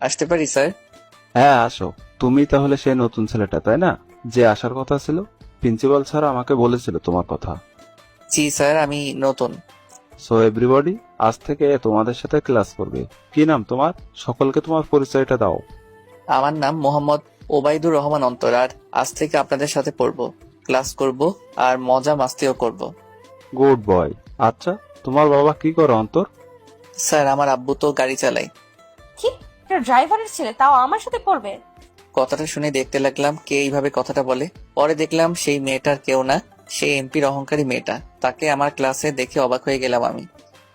আসতে পারি স্যার? হ্যাঁ আসো। তুমি তাহলে সেই নতুন ছেলেটা তাই না, যে আসার কথা ছিল? প্রিন্সিপাল স্যার আমাকে বলেছিল তোমার কথা। জি স্যার, আমি নতুন। সো এভরিবডি, আজ থেকে তোমাদের সাথে ক্লাস করবে। কি নাম তোমার? সকলকে তোমার পরিচয়টা দাও। আমার নাম মোহাম্মদ ওবায়দুর রহমান অন্তর, আর আজ থেকে আপনাদের সাথে পড়বো, ক্লাস করব, আর মজা মাস্তিও করব। Good boy. আচ্ছা, তোমার বাবা কি করে অন্তর? স্যার, আমার আব্বু তো গাড়ি চালায়। কি? এটা ড্রাইভারের ছেলে, তাও আমার সাথে পড়বে? কথাটা শুনে দেখতে লাগলাম কে এইভাবে কথাটা বলে। পরে দেখলাম সেই মেয়েটার কেউ না, সেই এমপির অহংকারী মেয়েটা। তাকে আমার ক্লাসে দেখে অবাক হয়ে গেলাম আমি।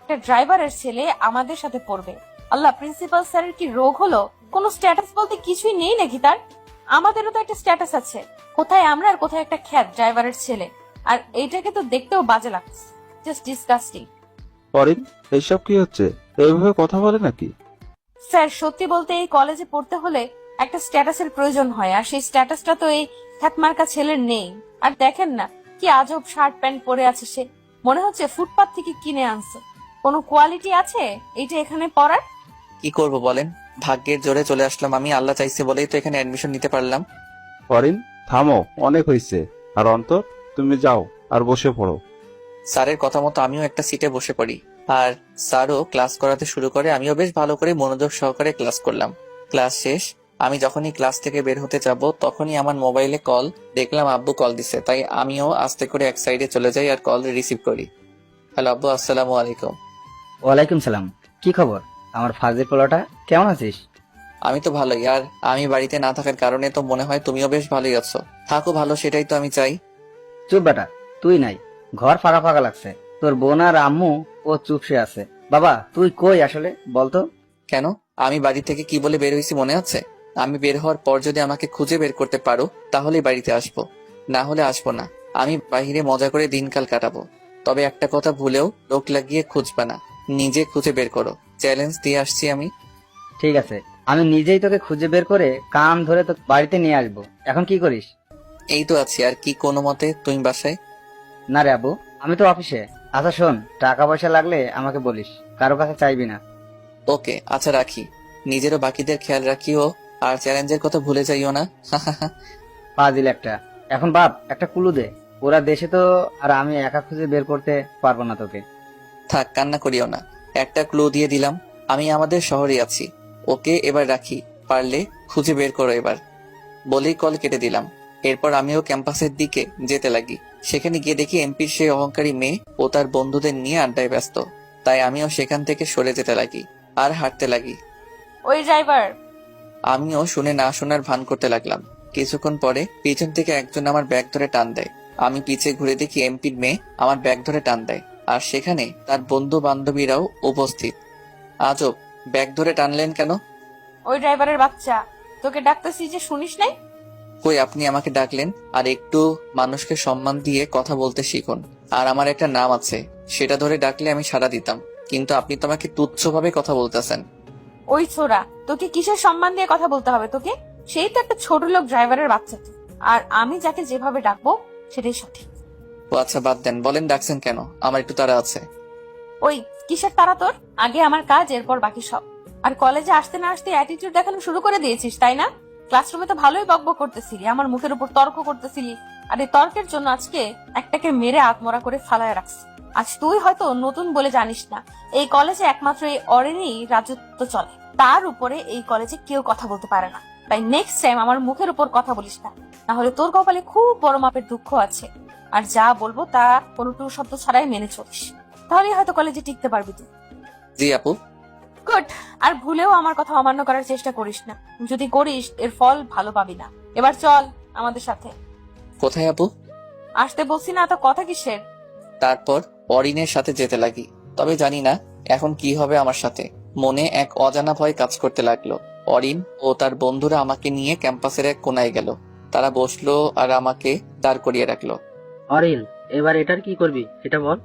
এটা ড্রাইভারের ছেলে আমাদের সাথে পড়বে? আল্লাহ, প্রিন্সিপাল স্যারের কি রোগ হলো? কোনো স্ট্যাটাস বলতে কিছুই নেই নাকি তার? আমাদেরও তো একটা স্ট্যাটাস আছে। কোথায় আমরা আর কোথায় একটা খ্যাত ড্রাইভারের ছেলে। আর এইটাকে তো দেখতেও বাজে লাগছে, জাস্ট ডিসগাস্টিং। অরিন, এইসব কি হচ্ছে? এইভাবে কথা বলে নাকি? স্যার, সত্যি বলতে এই কলেজে পড়তে হলে একটা স্ট্যাটাসের প্রয়োজন হয়, আর সেই স্ট্যাটাসটা তো এই খ্যাতমার্কা ছেলের নেই। আর দেখেন না কি আজব শার্ট প্যান্ট পরে আছে সে, মনে হচ্ছে ফুটপাত থেকে কিনে আনছে। কোনো কোয়ালিটি আছে এইটা এখানে পড়ার? কি করব বলেন, ভাগ্যের জোরে চলে আসলাম আমি। আল্লাহ চাইছে বলেই তো এখানে অ্যাডমিশন নিতে পারলাম। অরিন, থামো, অনেক হয়েছে। আর অন্তর, তুমি যাও আর বসে পড়ো। স্যারের কথা মতো আমিও একটা সিটে বসে পড়ি, আর স্যারও ক্লাস করাতে শুরু করে। আমিও বেশ ভালো করে মনোযোগ সহকারে ক্লাস করলাম। ক্লাস শেষ। আমি যখনই ক্লাস থেকে বের হতে যাব, তখনই আমার মোবাইলে কল। দেখলাম আব্বু কল দিছে, তাই আমিও আস্তে করে এক সাইডে চলে যাই আর কল রিসিভ করি। হ্যালো আব্বু, আসসালামু আলাইকুম। ওয়ালাইকুম সালাম। কি খবর আমার ফাজিল পোলাটা, কেমন আছিস? আমি তো ভালোই, আর আমি বাড়িতে না থাকার কারণে তো মনে হয় তুমিও বেশ ভালোই আছো। থাকো ভালো, সেটাই তো আমি চাই। চুপ বেটা, তুই নাই, ঘর ফাঁকা ফাঁকা লাগছে। তোর বোন আর আম্মু ও চুপসে আছে। বাবা তুই কই আসলে বলতো? কেন? আমি বাড়ি থেকে কি বলে বের হয়েছি মনে আছে? আমি বের হওয়ার পর যদি আমাকে খুঁজে বের করতে পারো, তাহলেই বাড়িতে আসবো, না হলে আসবো না। আমি বাইরে মজা করে দিনকাল কাটাবো। তবে একটা কথা ভুলেও লোক লাগিয়ে খুঁজবে না, নিজে খুঁজে বের করো। চ্যালেঞ্জ দিয়ে আসছি আমি। ঠিক আছে, আমি নিজেই তোকে খুঁজে বের করে কান ধরে তো বাড়িতে নিয়ে আসবো। এখন কি করিস? এই তো আছি, আর কি কোনো মতে। তুমি বাসায়? না রে আবু, আমি তো অফিসে। আচ্ছা শোন, টাকা পয়সা লাগলে আমাকে বলিস, কারো কাছে চাইবি না। ওকে, আচ্ছা রাখি। নিজেরও বাকিদের খেয়াল রাখিও, আর চ্যালেঞ্জের কথা ভুলে যাইও না। ফাজিল একটা। এখন বাপ একটা কুলু দে, ওরা দেশে তো, আর আমি একা খুঁজে বের করতে পারবো না তোকে। থাক, কান্না করিও না। একটা ক্লু দিয়ে দিলাম, আমি আমাদের শহরে আছি। ওকে, এবার রাখি, পারলে খুঁজে বের করো এবার। বলেই কল কেটে দিলাম। এরপর আমিও ক্যাম্পাসের দিকে যেতে লাগি। সেখানে গিয়ে দেখি এমপির সেই অহংকারী মেয়ে ও তার বন্ধুদের নিয়ে আড্ডায় ব্যস্ত। তাই আমিও সেখান থেকে সরে যেতে লাগি আর হাঁটতে লাগি। ওই ড্রাইভার। আমিও শুনে না শোনার ভান করতে লাগলাম। কিছুক্ষণ পরে পিছন থেকে একজন আমার ব্যাগ ধরে টান দেয়। আমি পিছে ঘুরে দেখি এমপির মেয়ে আমার ব্যাগ ধরে টান দেয়, আর সেখানে তার বন্ধু বান্ধবীরাও উপস্থিত। আজব, ব্যাগ ধরে টানলেন কেন? ওই ড্রাইভারের বাচ্চা, তোকে ডাকতেছি যে শুনিস নাই? কই, আপনি আমাকে ডাকলেন? আর একটু মানুষকে সম্মান দিয়ে কথা বলতে শিখুন। আর আমার একটা নাম আছে, সেটা ধরে ডাকলে আমি সাড়া দিতাম, কিন্তু আপনি তো আমাকে তুচ্ছভাবে কথা বলতেছেন। ওই ছোড়া, তোকে কিসের সম্মান দিয়ে কথা বলতে হবে তোকে? সেই তো একটা ছোট লোক ড্রাইভারের বাচ্চা তুই। আর আমি যাকে যেভাবে ডাকবো সেটাই সঠিক। ও আচ্ছা, বাদ দেন, বলেন ডাকছেন কেন? আমার একটু তাড়া আছে। ওই, কিসের তারা তোর? আগে আমার কাজ, এরপর বাকি সব। আর কলেজে আসতে না আসতে অ্যাটিটিউড দেখানো শুরু করে দিয়েছিস তাই না? ক্লাসরুমে তো ভালোই বকবক করতেছিলি, আমার মুখের উপর তর্ক করতেছিলি। আর এই তর্কের জন্য আজকে একটাকে মেরে আত্মরা করে ফালায় রাখছি। আজ তুই হয়তো নতুন বলে জানিস না, এই কলেজে একমাত্র এই অরেনই রাজত্ব চলে। তার উপরে এই কলেজে কেউ কথা বলতে পারে না। তাই নেক্সট টাইম আমার মুখের উপর কথা বলিস না, না হলে তোর কপালে খুব বড় মাপের দুঃখ আছে। আর যা বলবো তা কোনো টু শব্দ ছাড়াই মেনে চলিস, তাহলেই হয়তো কলেজে টিকতে পারবি তুই। জি আপু। গুড। আর ভুলেও আমার কথা অমান্য করার চেষ্টা করিস না, যদি করিস এর ফল ভালো পাবি না। এবার চল আমাদের সাথে। কোথায় আপু? আসতে বলছি না, তো কথা কিসের? তারপর অরিনের সাথে যেতে লাগি। তবে জানি না এখন কি হবে আমার সাথে। মনে এক অজানা ভয় কাজ করতে লাগলো। অরিন ও তার বন্ধুরা আমাকে নিয়ে ক্যাম্পাসের এক কোনায় গেল। তারা বসলো আর আমাকে দাঁড় করিয়ে রাখলো। অরিন, এবার এটার কি করবি সেটা বল।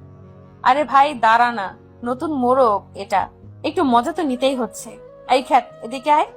আরে ভাই দাঁড়া না, নতুন মোড়ক এটা, একটু মজা তো নিতেই হচ্ছে। এই খ্যাত, এদিকে আয়।